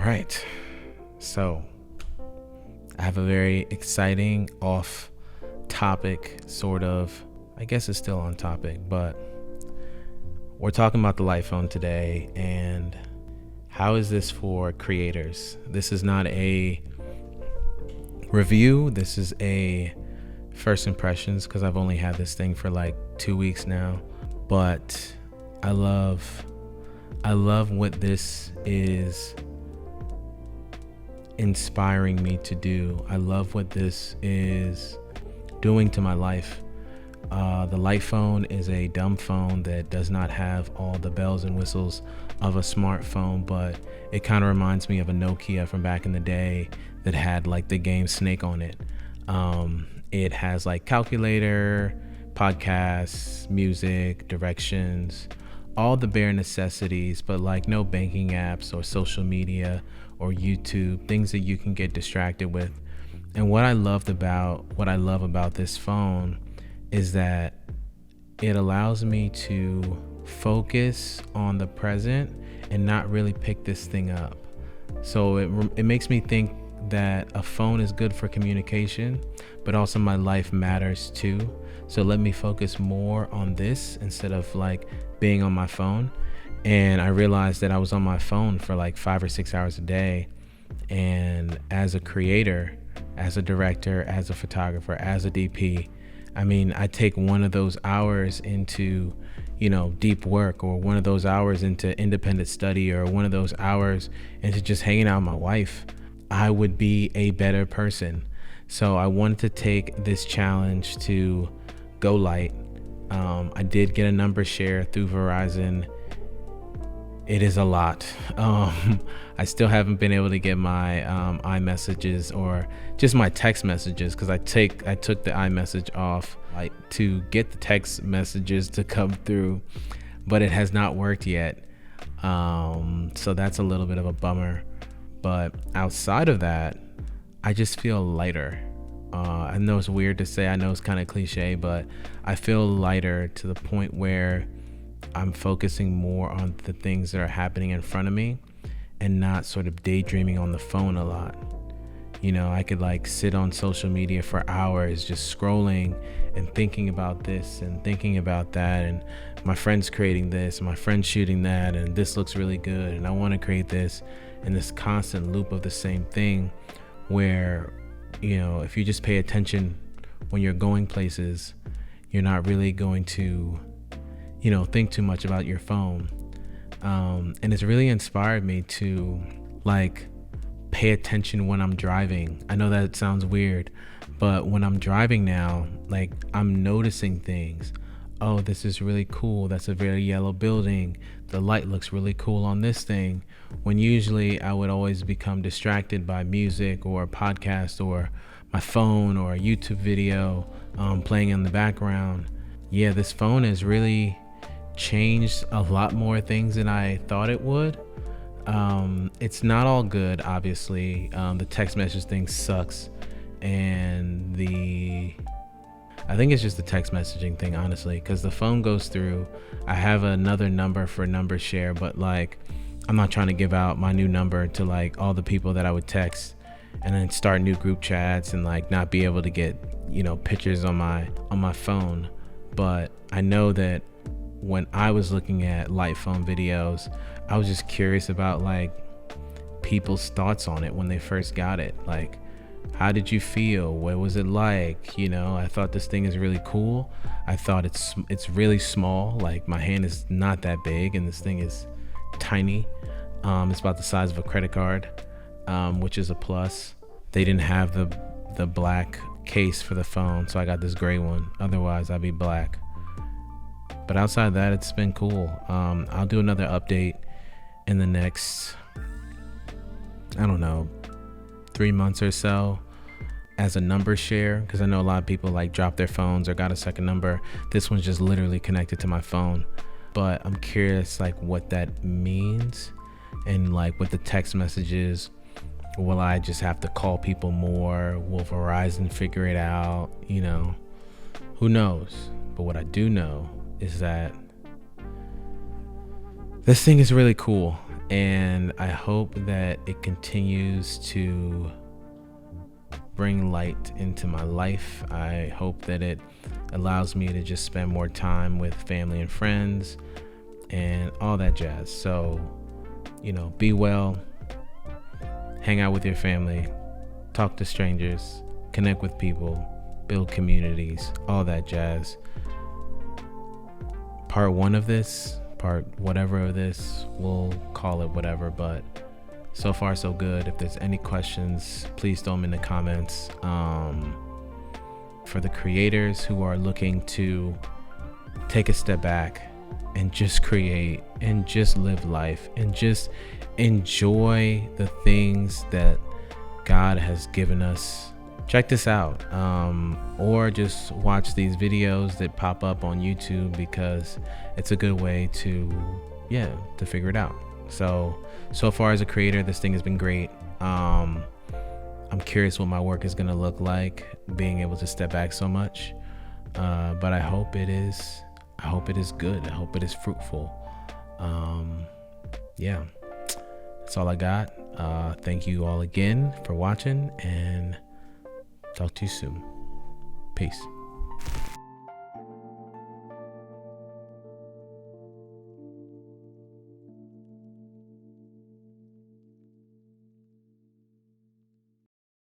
right. So I have a very exciting off topic, sort of. I guess it's still on topic, but we're talking about the light phone today and how is this for creators? This is not a review. This is a first impressions because I've only had this thing for like 2 weeks now. But I love what this is inspiring me to do. I love what this is doing to my life. The light phone is a dumb phone that does not have all the bells and whistles of a smartphone, but it kind of reminds me of a Nokia from back in the day that had like the game Snake on it. It has like calculator, podcasts, music, directions, all the bare necessities, but like no banking apps or social media or YouTube, things that you can get distracted with. And what I love about this phone is that it allows me to focus on the present and not really pick this thing up. So it makes me think that a phone is good for communication, but also my life matters too. So let me focus more on this instead of like being on my phone. And I realized that I was on my phone for like 5 or 6 hours a day. And as a creator, as a director, as a photographer, as a DP, I mean, I take one of those hours into, deep work, or one of those hours into independent study, or one of those hours into just hanging out with my wife, I would be a better person. So I wanted to take this challenge to go light. I did get a number share through Verizon. It is a lot. I still haven't been able to get my iMessages or just my text messages, because I took the iMessage off to get the text messages to come through, but it has not worked yet. So that's a little bit of a bummer. But outside of that, I just feel lighter. I know it's weird to say, I know it's kind of cliche, but I feel lighter to the point where I'm focusing more on the things that are happening in front of me and not sort of daydreaming on the phone a lot. I could like sit on social media for hours just scrolling and thinking about this and thinking about that, and my friend's creating this, my friend's shooting that, and this looks really good and I want to create this, and this constant loop of the same thing where, if you just pay attention when you're going places, you're not really going to think too much about your phone. And it's really inspired me to like pay attention when I'm driving. I know that sounds weird, but when I'm driving now, like I'm noticing things. Oh, this is really cool. That's a very yellow building. The light looks really cool on this thing. When usually I would always become distracted by music or a podcast or my phone or a YouTube video playing in the background. Yeah, this phone has really changed a lot more things than I thought it would. It's not all good, obviously. The text message thing sucks, and I think it's just the text messaging thing, honestly, because the phone goes through. I have another number for number share, but like I'm not trying to give out my new number to like all the people that I would text and then start new group chats and like not be able to get pictures on my phone. But I know that when I was looking at light phone videos, I was just curious about like people's thoughts on it when they first got it. Like, how did you feel? What was it like? I thought this thing is really cool. I thought it's really small. Like my hand is not that big and this thing is tiny. It's about the size of a credit card, which is a plus. They didn't have the black case for the phone, so I got this gray one. Otherwise I'd be black. But outside of that, it's been cool. I'll do another update in the next, 3 months or so as a number share, because I know a lot of people like drop their phones or got a second number. This one's just literally connected to my phone. But I'm curious like what that means, and like with the text messages, will I just have to call people more? Will Verizon figure it out? Who knows? But what I do know is that this thing is really cool, And I hope that it continues to bring light into my life. I hope that it allows me to just spend more time with family and friends and all that jazz. So, be well, hang out with your family, talk to strangers, connect with people, build communities, all that jazz. Part one of this, part whatever of this, we'll call it whatever, but so far so good. If there's any questions, please throw them in the comments. For the creators who are looking to take a step back and just create and just live life and just enjoy the things that God has given us, check this out. Or just watch these videos that pop up on YouTube, because it's a good way to figure it out. So far as a creator, this thing has been great. I'm curious what my work is going to look like, being able to step back so much. But I hope it is good. I hope it is fruitful. That's all I got. Thank you all again for watching, and talk to you soon. Peace.